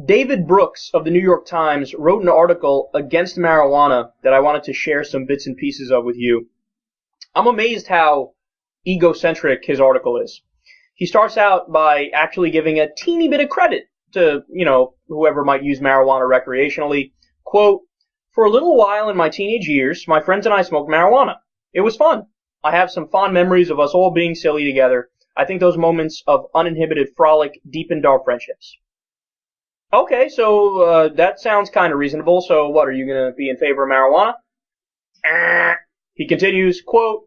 David Brooks of the New York Times wrote an article against marijuana that I wanted to share some bits and pieces of with you. I'm amazed how egocentric his article is. He starts out by actually giving a teeny bit of credit to, whoever might use marijuana recreationally. Quote, "For a little while in my teenage years, my friends and I smoked marijuana. It was fun. I have some fond memories of us all being silly together. I think those moments of uninhibited frolic deepened our friendships." Okay, so that sounds kind of reasonable. So what, are you going to be in favor of marijuana? He continues, quote,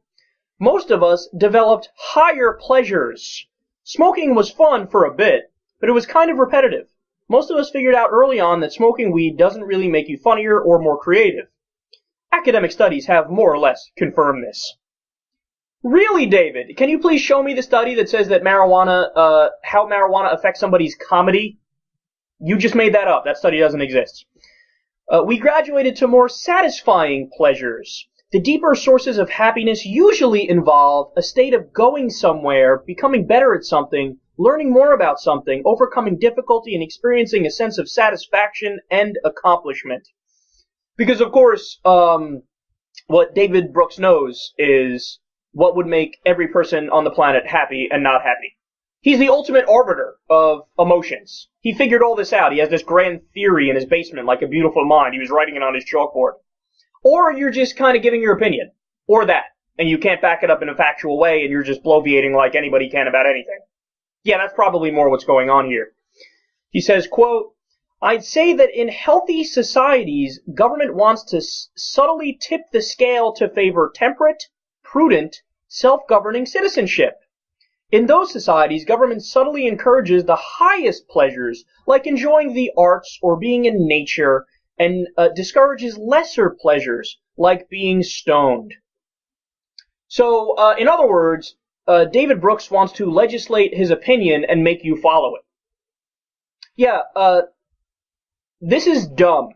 "Most of us developed higher pleasures. Smoking was fun for a bit, but it was kind of repetitive. Most of us figured out early on that smoking weed doesn't really make you funnier or more creative. Academic studies have more or less confirmed this." Really, David? Can you please show me the study that says that how marijuana affects somebody's comedy? You just made that up. That study doesn't exist. "We graduated to more satisfying pleasures. The deeper sources of happiness usually involve a state of going somewhere, becoming better at something, learning more about something, overcoming difficulty, and experiencing a sense of satisfaction and accomplishment." Because, of course, what David Brooks knows is what would make every person on the planet happy and not happy. He's the ultimate arbiter of emotions. He figured all this out. He has this grand theory in his basement, like a beautiful mind. He was writing it on his chalkboard. Or you're just kind of giving your opinion. Or that. And you can't back it up in a factual way, and you're just bloviating like anybody can about anything. Yeah, that's probably more what's going on here. He says, quote, "I'd say that in healthy societies, government wants to subtly tip the scale to favor temperate, prudent, self-governing citizenship. In those societies, government subtly encourages the highest pleasures, like enjoying the arts or being in nature, and discourages lesser pleasures, like being stoned." So, in other words, David Brooks wants to legislate his opinion and make you follow it. Yeah, this is dumb.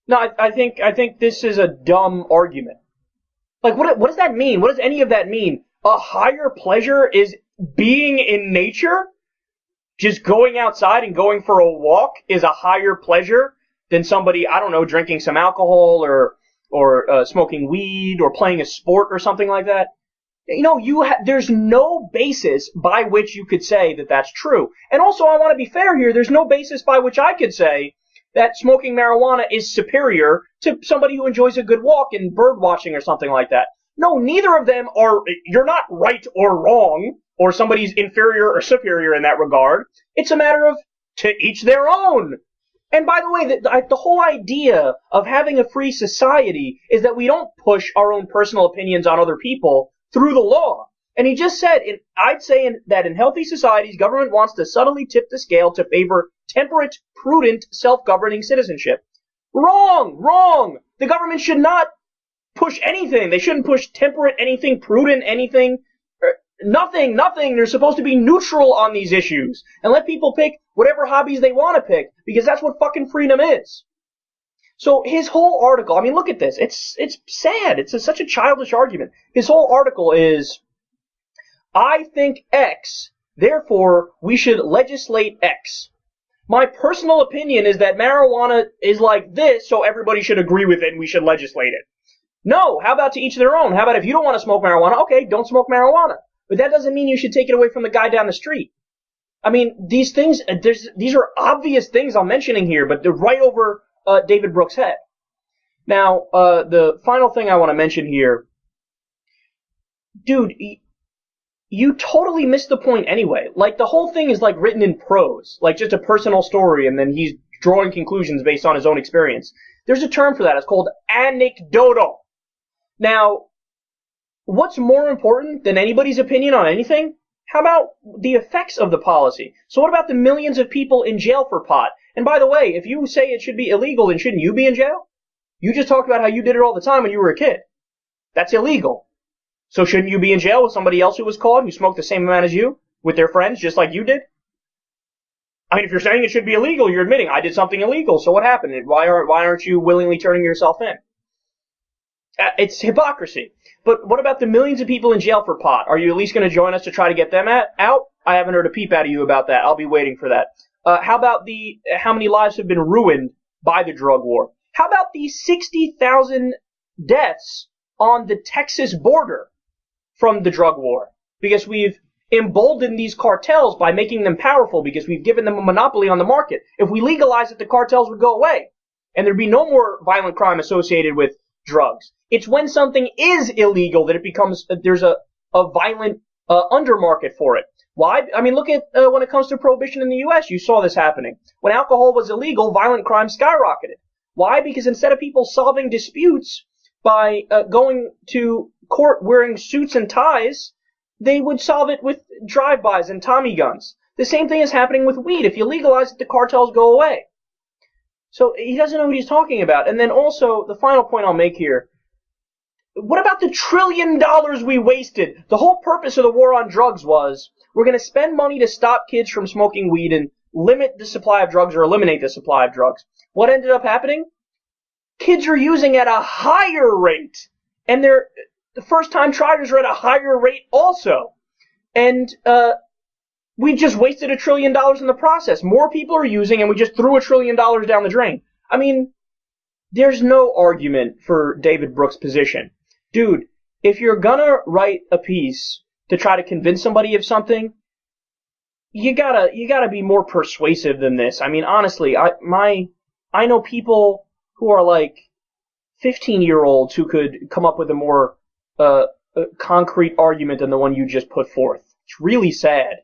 No, I think this is a dumb argument. Like, what does that mean? What does any of that mean? A higher pleasure is being in nature? Just going outside and going for a walk is a higher pleasure than somebody, I don't know, drinking some alcohol or smoking weed or playing a sport or something like that? There's no basis by which you could say that that's true. And also, I want to be fair here, there's no basis by which I could say that smoking marijuana is superior to somebody who enjoys a good walk and bird watching or something like that. No, neither of them are, you're not right or wrong, or somebody's inferior or superior in that regard. It's a matter of to each their own. And by the way, the whole idea of having a free society is that we don't push our own personal opinions on other people through the law. And he just said, I'd say that in healthy societies, government wants to subtly tip the scale to favor temperate, prudent, self-governing citizenship. Wrong. The government should not push anything. They shouldn't push temperate anything, prudent anything, nothing. They're supposed to be neutral on these issues and let people pick whatever hobbies they want to pick, because that's what fucking freedom is. So his whole article, I mean, look at this. It's sad. It's such a childish argument. His whole article is, I think X, therefore we should legislate X. My personal opinion is that marijuana is like this, so everybody should agree with it and we should legislate it. No, how about to each their own? How about if you don't want to smoke marijuana, okay, don't smoke marijuana. But that doesn't mean you should take it away from the guy down the street. I mean, these things, these are obvious things I'm mentioning here, but they're right over David Brooks' head. Now, the final thing I want to mention here, dude, you totally missed the point anyway. Like, the whole thing is like written in prose, like just a personal story, and then he's drawing conclusions based on his own experience. There's a term for that. It's called anecdotal. Now, what's more important than anybody's opinion on anything? How about the effects of the policy? So what about the millions of people in jail for pot? And by the way, if you say it should be illegal, then shouldn't you be in jail? You just talked about how you did it all the time when you were a kid. That's illegal. So shouldn't you be in jail with somebody else who was caught who smoked the same amount as you, with their friends, just like you did? I mean, if you're saying it should be illegal, you're admitting I did something illegal. So what happened? Why aren't you willingly turning yourself in? It's hypocrisy. But what about the millions of people in jail for pot? Are you at least going to join us to try to get them out? I haven't heard a peep out of you about that. I'll be waiting for that. How about how many lives have been ruined by the drug war? How about the 60,000 deaths on the Texas border from the drug war? Because we've emboldened these cartels by making them powerful, because we've given them a monopoly on the market. If we legalize it, the cartels would go away, and there'd be no more violent crime associated with drugs. It's when something is illegal that it becomes, there's a violent undermarket for it. Why? I mean, look at when it comes to prohibition in the U.S., you saw this happening. When alcohol was illegal, violent crime skyrocketed. Why? Because instead of people solving disputes by going to court wearing suits and ties, they would solve it with drive-bys and Tommy guns. The same thing is happening with weed. If you legalize it, the cartels go away. So he doesn't know what he's talking about. And then also, the final point I'll make here, what about the $1 trillion we wasted? The whole purpose of the war on drugs was, we're going to spend money to stop kids from smoking weed and limit the supply of drugs or eliminate the supply of drugs. What ended up happening? Kids are using at a higher rate, and the first-time triers are at a higher rate also. And we just wasted $1 trillion in the process. More people are using, and we just threw $1 trillion down the drain. I mean, there's no argument for David Brooks' position. Dude, if you're gonna write a piece to try to convince somebody of something, you gotta be more persuasive than this. I mean, honestly, I know people who are like 15-year-olds who could come up with a more concrete argument than the one you just put forth. It's really sad.